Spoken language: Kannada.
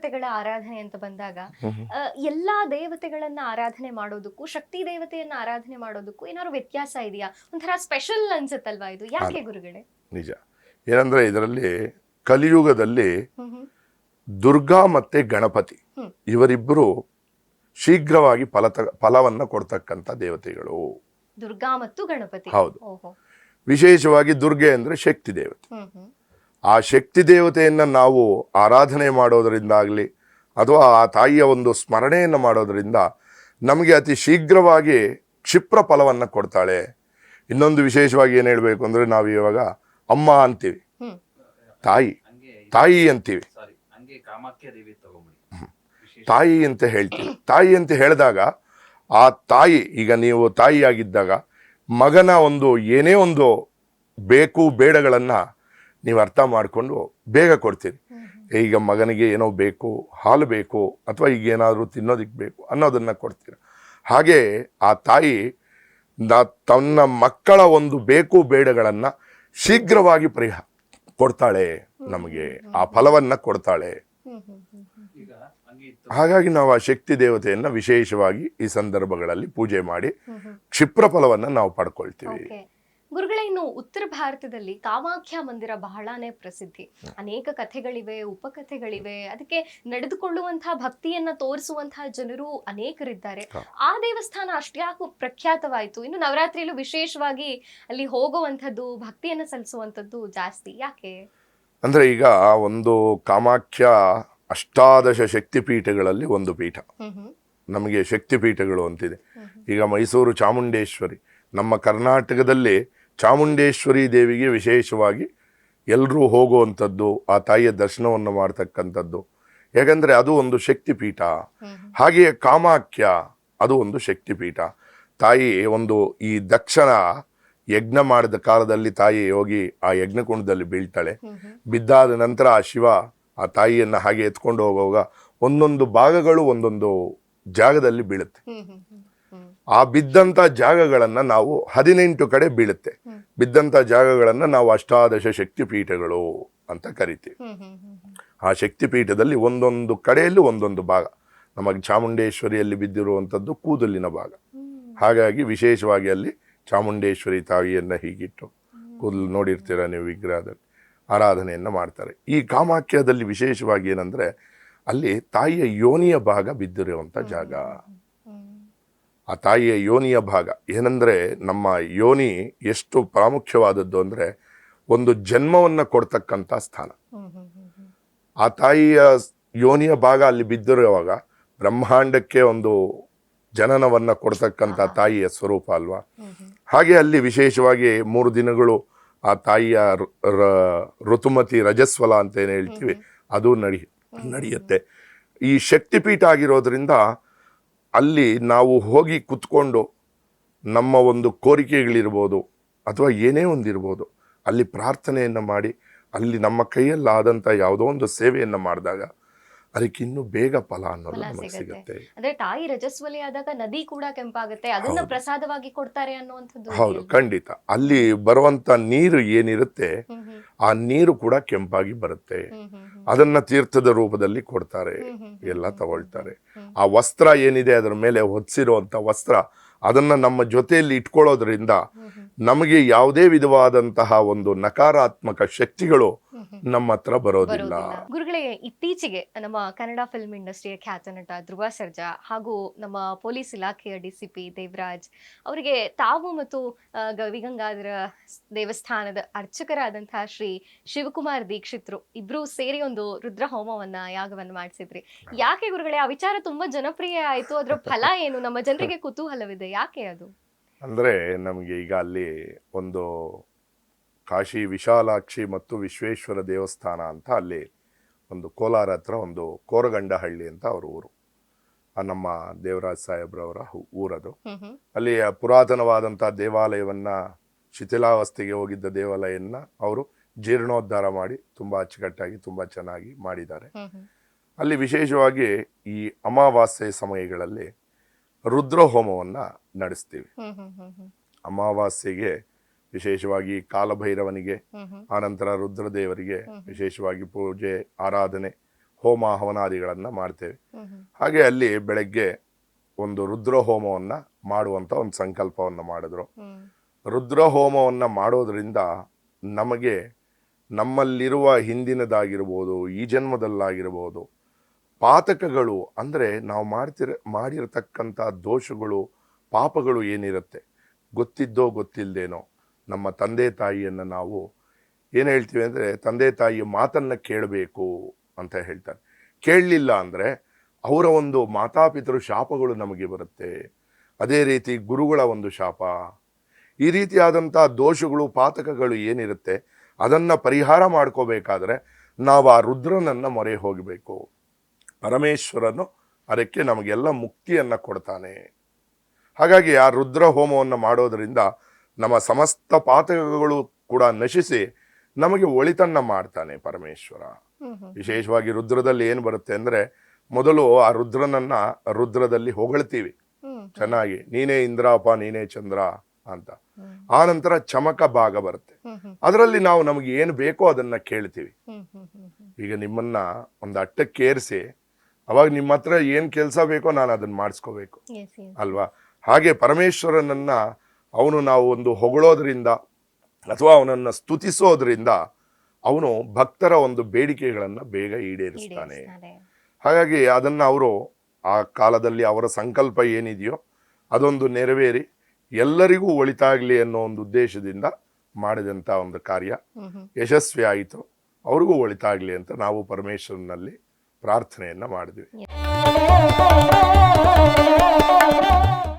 ದೇವತೆಗಳ ಆರಾಧನೆ ಅಂತ ಬಂದಾಗ ಎಲ್ಲಾ ದೇವತೆಗಳನ್ನ ಆರಾಧನೆ ಮಾಡೋದಕ್ಕೂ ಶಕ್ತಿ ದೇವತೆಯನ್ನ ಆರಾಧನೆ ಮಾಡೋದಕ್ಕೂ ಏನಾದ್ರು ವ್ಯತ್ಯಾಸ ಇದೆಯಾ? ಒಂಥರ ಸ್ಪೆಷಲ್ ಅನ್ಸುತ್ತಲ್ವಾ ಇದು? ಯಾಕೆ ಗುರುಗಳೇ? ನಿಜ. ಏನಂದ್ರೆ ಇದರಲ್ಲಿ ಕಲಿಯುಗದಲ್ಲಿ ದುರ್ಗಾ ಮತ್ತೆ ಗಣಪತಿ ಇವರಿಬ್ಬರು ಶೀಘ್ರವಾಗಿ ಫಲವನ್ನ ಕೊಡ್ತಕ್ಕಂಥ ದೇವತೆಗಳು. ದುರ್ಗಾ ಮತ್ತು ಗಣಪತಿ. ಹೌದು. ವಿಶೇಷವಾಗಿ ದುರ್ಗೆ ಅಂದ್ರೆ ಶಕ್ತಿ ದೇವತೆ. ಆ ಶಕ್ತಿ ದೇವತೆಯನ್ನ ನಾವು ಆರಾಧನೆ ಮಾಡೋದರಿಂದಾಗ್ಲಿ ಅಥವಾ ಆ ತಾಯಿಯ ಒಂದು ಸ್ಮರಣೆಯನ್ನು ಮಾಡೋದರಿಂದ ನಮಗೆ ಅತಿ ಶೀಘ್ರವಾಗಿ ಕ್ಷಿಪ್ರ ಫಲವನ್ನ ಕೊಡ್ತಾಳೆ. ಇನ್ನೊಂದು ವಿಶೇಷವಾಗಿ ಏನು ಹೇಳಬೇಕು ಅಂದ್ರೆ ನಾವು ಇವಾಗ ಅಮ್ಮ ಅಂತೀವಿ, ತಾಯಿ ಅಂತೀವಿ, ತಾಯಿ ಅಂತ ಹೇಳ್ತೀವಿ. ತಾಯಿ ಅಂತ ಹೇಳಿದಾಗ ಆ ತಾಯಿ, ಈಗ ನೀವು ತಾಯಿಯಾಗಿದ್ದಾಗ ಮಗನ ಒಂದು ಏನೇ ಒಂದು ಬೇಕು ಬೇಡಗಳನ್ನ ನೀವು ಅರ್ಥ ಮಾಡಿಕೊಂಡು ಬೇಗ ಕೊಡ್ತೀರಿ. ಈಗ ಮಗನಿಗೆ ಏನೋ ಬೇಕು, ಹಾಲು ಬೇಕು, ಅಥವಾ ಈಗ ಏನಾದರೂ ತಿನ್ನೋದಿಕ್ಕೆ ಬೇಕು ಅನ್ನೋದನ್ನ ಕೊಡ್ತೀರ. ಹಾಗೆ ಆ ತಾಯಿ ತನ್ನ ಮಕ್ಕಳ ಒಂದು ಬೇಕು ಬೇಡಗಳನ್ನ ಶೀಘ್ರವಾಗಿ ಕೊಡ್ತಾಳೆ, ನಮಗೆ ಆ ಫಲವನ್ನ ಕೊಡ್ತಾಳೆ. ಹಾಗಾಗಿ ನಾವು ಆ ಶಕ್ತಿ ದೇವತೆಯನ್ನ ವಿಶೇಷವಾಗಿ ಈ ಸಂದರ್ಭಗಳಲ್ಲಿ ಪೂಜೆ ಮಾಡಿ ಕ್ಷಿಪ್ರ ಫಲವನ್ನ ನಾವು ಪಡ್ಕೊಳ್ತೀವಿ. ಗುರುಗಳೇ, ಇನ್ನು ಉತ್ತರ ಭಾರತದಲ್ಲಿ ಕಾಮಾಖ್ಯ ಮಂದಿರ ಬಹಳಾನೇ ಪ್ರಸಿದ್ಧಿ. ಅನೇಕ ಕಥೆಗಳಿವೆ, ಉಪಕಥೆಗಳಿವೆ. ಅದಕ್ಕೆ ನಡೆದುಕೊಳ್ಳುವಂತಹ ಭಕ್ತಿಯನ್ನ ತೋರಿಸುವಂತಹ ಜನರು ಅನೇಕರಿದ್ದಾರೆ. ಆ ದೇವಸ್ಥಾನ ಅಷ್ಟ್ಯಾಕು ಪ್ರಖ್ಯಾತವಾಯಿತು? ಇನ್ನು ನವರಾತ್ರಿಯಲ್ಲೂ ವಿಶೇಷವಾಗಿ ಅಲ್ಲಿ ಹೋಗುವಂಥದ್ದು, ಭಕ್ತಿಯನ್ನ ಸಲ್ಲಿಸುವಂಥದ್ದು ಜಾಸ್ತಿ. ಯಾಕೆ? ಅಂದ್ರೆ ಈಗ ಒಂದು ಕಾಮಾಖ್ಯ ಅಷ್ಟಾದಶ ಶಕ್ತಿಪೀಠಗಳಲ್ಲಿ ಒಂದು ಪೀಠ. ನಮಗೆ ಶಕ್ತಿಪೀಠಗಳು ಅಂತಿದೆ. ಈಗ ಮೈಸೂರು ಚಾಮುಂಡೇಶ್ವರಿ, ನಮ್ಮ ಕರ್ನಾಟಕದಲ್ಲಿ ಚಾಮುಂಡೇಶ್ವರಿ ದೇವಿಗೆ ವಿಶೇಷವಾಗಿ ಎಲ್ಲರೂ ಹೋಗುವಂಥದ್ದು, ಆ ತಾಯಿಯ ದರ್ಶನವನ್ನು ಮಾಡ್ತಕ್ಕಂಥದ್ದು. ಯಾಕಂದರೆ ಅದು ಒಂದು ಶಕ್ತಿಪೀಠ. ಹಾಗೆಯೇ ಕಾಮಾಖ್ಯ ಅದು ಒಂದು ಶಕ್ತಿಪೀಠ. ತಾಯಿ ಒಂದು ಈ ದಕ್ಷನ ಯಜ್ಞ ಮಾಡಿದ ಕಾಲದಲ್ಲಿ ತಾಯಿ ಹೋಗಿ ಆ ಯಜ್ಞಕುಂಡದಲ್ಲಿ ಬೀಳ್ತಾಳೆ. ಬಿದ್ದಾದ ನಂತರ ಆ ಶಿವ ಆ ತಾಯಿಯನ್ನು ಹಾಗೆ ಎತ್ಕೊಂಡು ಹೋಗುವಾಗ ಒಂದೊಂದು ಭಾಗಗಳು ಒಂದೊಂದು ಜಾಗದಲ್ಲಿ ಬೀಳುತ್ತೆ. ಆ ಬಿದ್ದಂಥ ಜಾಗಗಳನ್ನ ನಾವು 18 ಕಡೆ ಬೀಳುತ್ತೆ. ಬಿದ್ದಂಥ ಜಾಗಗಳನ್ನ ನಾವು ಅಷ್ಟಾದಶ ಶಕ್ತಿಪೀಠಗಳು ಅಂತ ಕರಿತೀವಿ. ಆ ಶಕ್ತಿಪೀಠದಲ್ಲಿ ಒಂದೊಂದು ಕಡೆಯಲ್ಲಿ ಒಂದೊಂದು ಭಾಗ. ನಮಗೆ ಚಾಮುಂಡೇಶ್ವರಿಯಲ್ಲಿ ಬಿದ್ದಿರುವಂಥದ್ದು ಕೂದಲಿನ ಭಾಗ. ಹಾಗಾಗಿ ವಿಶೇಷವಾಗಿ ಅಲ್ಲಿ ಚಾಮುಂಡೇಶ್ವರಿ ತಾಯಿಯನ್ನ ಹೀಗಿಟ್ಟು ಕೂದಲು ನೋಡಿರ್ತೀರ ನೀವು ವಿಗ್ರಹದಲ್ಲಿ ಆರಾಧನೆಯನ್ನ ಮಾಡ್ತಾರೆ. ಈ ಕಾಮಾಖ್ಯದಲ್ಲಿ ವಿಶೇಷವಾಗಿ ಏನಂದ್ರೆ ಅಲ್ಲಿ ತಾಯಿಯ ಯೋನಿಯ ಭಾಗ ಬಿದ್ದಿರುವಂಥ ಜಾಗ. ಆ ತಾಯಿಯ ಯೋನಿಯ ಭಾಗ ಏನಂದ್ರೆ, ನಮ್ಮ ಯೋನಿ ಎಷ್ಟು ಪ್ರಾಮುಖ್ಯವಾದದ್ದು ಅಂದ್ರೆ ಒಂದು ಜನ್ಮವನ್ನ ಕೊಡ್ತಕ್ಕಂಥ ಸ್ಥಾನ. ಆ ತಾಯಿಯ ಯೋನಿಯ ಭಾಗ ಅಲ್ಲಿ ಬಿದ್ದಿರುವಾಗ ಬ್ರಹ್ಮಾಂಡಕ್ಕೆ ಒಂದು ಜನನವನ್ನ ಕೊಡ್ತಕ್ಕಂಥ ತಾಯಿಯ ಸ್ವರೂಪ ಅಲ್ವಾ. ಹಾಗೆ ಅಲ್ಲಿ ವಿಶೇಷವಾಗಿ 3 ದಿನಗಳು ಆ ತಾಯಿಯ ಋತುಮತಿ ರಜಸ್ವಲ ಅಂತ ಏನು ಹೇಳ್ತೀವಿ ಅದು ನಡೆಯುತ್ತೆ. ಈ ಶಕ್ತಿಪೀಠ ಆಗಿರೋದ್ರಿಂದ ಅಲ್ಲಿ ನಾವು ಹೋಗಿ ಕುತ್ಕೊಂಡು ನಮ್ಮ ಒಂದು ಕೋರಿಕೆಗಳಿರ್ಬೋದು ಅಥವಾ ಏನೇ ಒಂದಿರ್ಬೋದು ಅಲ್ಲಿ ಪ್ರಾರ್ಥನೆಯನ್ನು ಮಾಡಿ ಅಲ್ಲಿ ನಮ್ಮ ಕೈಯಲ್ಲಾದಂಥ ಯಾವುದೋ ಒಂದು ಸೇವೆಯನ್ನು ಮಾಡಿದಾಗ ಅದಕ್ಕೆ ಇನ್ನೂ ಬೇಗ ಫಲ ಅನ್ನೋದು ನಮಗೆ ಸಿಗುತ್ತೆ. ಅಂದ್ರೆ ತಾಯಿ ರಜಸ್ವಲಿ ಆದಾಗ ನದಿ ಕೂಡ ಕೆಂಪಾಗುತ್ತೆ, ಅದನ್ನ ಪ್ರಸಾದವಾಗಿ ಕೊಡ್ತಾರೆ ಅನ್ನುವಂಥದ್ದು. ಹೌದು, ಖಂಡಿತ. ಅಲ್ಲಿ ಬರುವಂತ ನೀರು ಏನಿರುತ್ತೆ ಆ ನೀರು ಕೂಡ ಕೆಂಪಾಗಿ ಬರುತ್ತೆ. ಅದನ್ನ ತೀರ್ಥದ ರೂಪದಲ್ಲಿ ಕೊಡ್ತಾರೆ, ಎಲ್ಲ ತಗೊಳ್ತಾರೆ. ಆ ವಸ್ತ್ರ ಏನಿದೆ ಅದರ ಮೇಲೆ ಹೊದಿಸಿರುವಂತ ವಸ್ತ್ರ ಅದನ್ನ ನಮ್ಮ ಜೊತೆಯಲ್ಲಿ ಇಟ್ಕೊಳ್ಳೋದ್ರಿಂದ ನಮಗೆ ಯಾವುದೇ ವಿಧವಾದಂತಹ ಒಂದು ನಕಾರಾತ್ಮಕ ಶಕ್ತಿಗಳು ನಮ್ಮ ಹತ್ರ ಬರೋದಿಲ್ಲ. ಗುರುಗಳೇ, ಇತ್ತೀಚೆಗೆ ನಮ್ಮ ಕನ್ನಡ ಫಿಲ್ಮ್ ಇಂಡಸ್ಟ್ರಿಯ ಖ್ಯಾತ ನಟ ಧ್ರುವ ಸರ್ಜಾ ಹಾಗೂ ನಮ್ಮ ಪೊಲೀಸ್ ಇಲಾಖೆಯ DCP ದೇವರಾಜ್ ಅವರಿಗೆ ತಾವು ಮತ್ತು ಗವಿಗಂಗಾಧರ ದೇವಸ್ಥಾನದ ಅರ್ಚಕರಾದಂತಹ ಶ್ರೀ ಶಿವಕುಮಾರ್ ದೀಕ್ಷಿತ್ರು ಇಬ್ರು ಸೇರಿ ಒಂದು ರುದ್ರ ಹೋಮವನ್ನ ಯಾಗವನ್ನ ಮಾಡಿಸಿದ್ರಿ. ಯಾಕೆ ಗುರುಗಳೇ ಆ ವಿಚಾರ ತುಂಬಾ ಜನಪ್ರಿಯ ಆಯ್ತು? ಅದರ ಫಲ ಏನು? ನಮ್ಮ ಜನರಿಗೆ ಕುತೂಹಲವಿದೆ, ಯಾಕೆ ಅದು? ಅಂದ್ರೆ ನಮಗೆ ಈಗ ಅಲ್ಲಿ ಒಂದು ಕಾಶಿ ವಿಶಾಲಾಕ್ಷಿ ಮತ್ತು ವಿಶ್ವೇಶ್ವರ ದೇವಸ್ಥಾನ ಅಂತ ಅಲ್ಲಿ ಒಂದು ಕೋಲಾರ ಹತ್ರ ಒಂದು ಕೋರಗಂಡಹಳ್ಳಿ ಅಂತ ಅವ್ರ ಊರು. ನಮ್ಮ ದೇವರಾಜ್ ಸಾಹೇಬ್ರವರ ಊರದು. ಅಲ್ಲಿ ಪುರಾತನವಾದಂಥ ದೇವಾಲಯವನ್ನ ಶಿಥಿಲಾವಸ್ಥೆಗೆ ಹೋಗಿದ್ದ ದೇವಾಲಯನ್ನ ಅವರು ಜೀರ್ಣೋದ್ಧಾರ ಮಾಡಿ ತುಂಬಾ ಅಚ್ಚುಕಟ್ಟಾಗಿ ತುಂಬಾ ಚೆನ್ನಾಗಿ ಮಾಡಿದ್ದಾರೆ. ಅಲ್ಲಿ ವಿಶೇಷವಾಗಿ ಈ ಅಮಾವಾಸ್ಯೆ ಸಮಯಗಳಲ್ಲಿ ರುದ್ರ ಹೋಮವನ್ನ ನಡೆಸ್ತೀವಿ. ಅಮಾವಾಸ್ಯೆಗೆ ವಿಶೇಷವಾಗಿ ಕಾಲಭೈರವನಿಗೆ, ಆನಂತರ ರುದ್ರದೇವರಿಗೆ ವಿಶೇಷವಾಗಿ ಪೂಜೆ ಆರಾಧನೆ ಹೋಮ ಹವನಾದಿಗಳನ್ನು ಮಾಡ್ತೇವೆ. ಹಾಗೆ ಅಲ್ಲಿ ಬೆಳಗ್ಗೆ ಒಂದು ರುದ್ರ ಹೋಮವನ್ನು ಮಾಡುವಂಥ ಒಂದು ಸಂಕಲ್ಪವನ್ನು ಮಾಡಿದ್ರು. ರುದ್ರ ಹೋಮವನ್ನು ಮಾಡೋದ್ರಿಂದ ನಮಗೆ ನಮ್ಮಲ್ಲಿರುವ ಹಿಂದಿನದಾಗಿರ್ಬೋದು, ಈ ಜನ್ಮದಲ್ಲಾಗಿರ್ಬೋದು, ಪಾತಕಗಳು ಅಂದರೆ ನಾವು ಮಾಡಿರತಕ್ಕಂಥ ದೋಷಗಳು, ಪಾಪಗಳು ಏನಿರುತ್ತೆ, ಗೊತ್ತಿದ್ದೋ ಗೊತ್ತಿಲ್ಲದೇನೋ ನಮ್ಮ ತಂದೆ ತಾಯಿಯನ್ನು ನಾವು ಏನು ಹೇಳ್ತೀವಿ ಅಂದರೆ, ತಂದೆ ತಾಯಿಯ ಮಾತನ್ನು ಕೇಳಬೇಕು ಅಂತ ಹೇಳ್ತಾರೆ. ಕೇಳಲಿಲ್ಲ ಅಂದರೆ ಅವರ ಒಂದು ಮಾತಾಪಿತರು ಶಾಪಗಳು ನಮಗೆ ಬರುತ್ತೆ. ಅದೇ ರೀತಿ ಗುರುಗಳ ಒಂದು ಶಾಪ, ಈ ರೀತಿಯಾದಂಥ ದೋಷಗಳು, ಪಾತಕಗಳು ಏನಿರುತ್ತೆ ಅದನ್ನು ಪರಿಹಾರ ಮಾಡ್ಕೋಬೇಕಾದ್ರೆ ನಾವು ಆ ರುದ್ರನನ್ನು ಮೊರೆ ಹೋಗಬೇಕು. ಪರಮೇಶ್ವರನು ಅದಕ್ಕೆ ನಮಗೆಲ್ಲ ಮುಕ್ತಿಯನ್ನು ಕೊಡ್ತಾನೆ. ಹಾಗಾಗಿ ಆ ರುದ್ರ ಹೋಮವನ್ನು ಮಾಡೋದರಿಂದ ನಮ್ಮ ಸಮಸ್ತ ಪಾತಕಗಳು ಕೂಡ ನಶಿಸಿ ನಮಗೆ ಒಳಿತನ್ನ ಮಾಡ್ತಾನೆ ಪರಮೇಶ್ವರ. ವಿಶೇಷವಾಗಿ ರುದ್ರದಲ್ಲಿ ಏನು ಬರುತ್ತೆ ಅಂದರೆ, ಮೊದಲು ಆ ರುದ್ರನನ್ನ ರುದ್ರದಲ್ಲಿ ಹೊಗಳ್ತೀವಿ ಚೆನ್ನಾಗಿ, ನೀನೇ ಇಂದ್ರಪ್ಪ, ನೀನೇ ಚಂದ್ರ ಅಂತ. ಆ ನಂತರ ಚಮಕ ಭಾಗ ಬರುತ್ತೆ, ಅದರಲ್ಲಿ ನಾವು ನಮಗೆ ಏನು ಬೇಕೋ ಅದನ್ನ ಕೇಳ್ತೀವಿ. ಈಗ ನಿಮ್ಮನ್ನ ಒಂದು ಅಟ್ಟಕ್ಕೇರಿಸಿ ಅವಾಗ ನಿಮ್ಮ ಹತ್ರ ಏನು ಕೆಲಸ ಬೇಕೋ ನಾನು ಅದನ್ನ ಮಾಡಿಸ್ಕೋಬೇಕು ಅಲ್ವಾ? ಹಾಗೆ ಪರಮೇಶ್ವರನನ್ನ ನಾವು ಒಂದು ಹೊಗಳೋದ್ರಿಂದ ಅಥವಾ ಅವನನ್ನು ಸ್ತುತಿಸೋದ್ರಿಂದ ಅವನು ಭಕ್ತರ ಒಂದು ಬೇಡಿಕೆಗಳನ್ನು ಬೇಗ ಈಡೇರಿಸ್ತಾನೆ. ಹಾಗಾಗಿ ಅದನ್ನು ಅವರು ಆ ಕಾಲದಲ್ಲಿ ಅವರ ಸಂಕಲ್ಪ ಏನಿದೆಯೋ ಅದೊಂದು ನೆರವೇರಿ ಎಲ್ಲರಿಗೂ ಒಳಿತಾಗಲಿ ಅನ್ನೋ ಒಂದು ಉದ್ದೇಶದಿಂದ ಮಾಡಿದಂಥ ಒಂದು ಕಾರ್ಯ ಯಶಸ್ವಿ ಆಯಿತು. ಅವ್ರಿಗೂ ಒಳಿತಾಗಲಿ ಅಂತ ನಾವು ಪರಮೇಶ್ವರನಲ್ಲಿ ಪ್ರಾರ್ಥನೆಯನ್ನು ಮಾಡಿದ್ವಿ.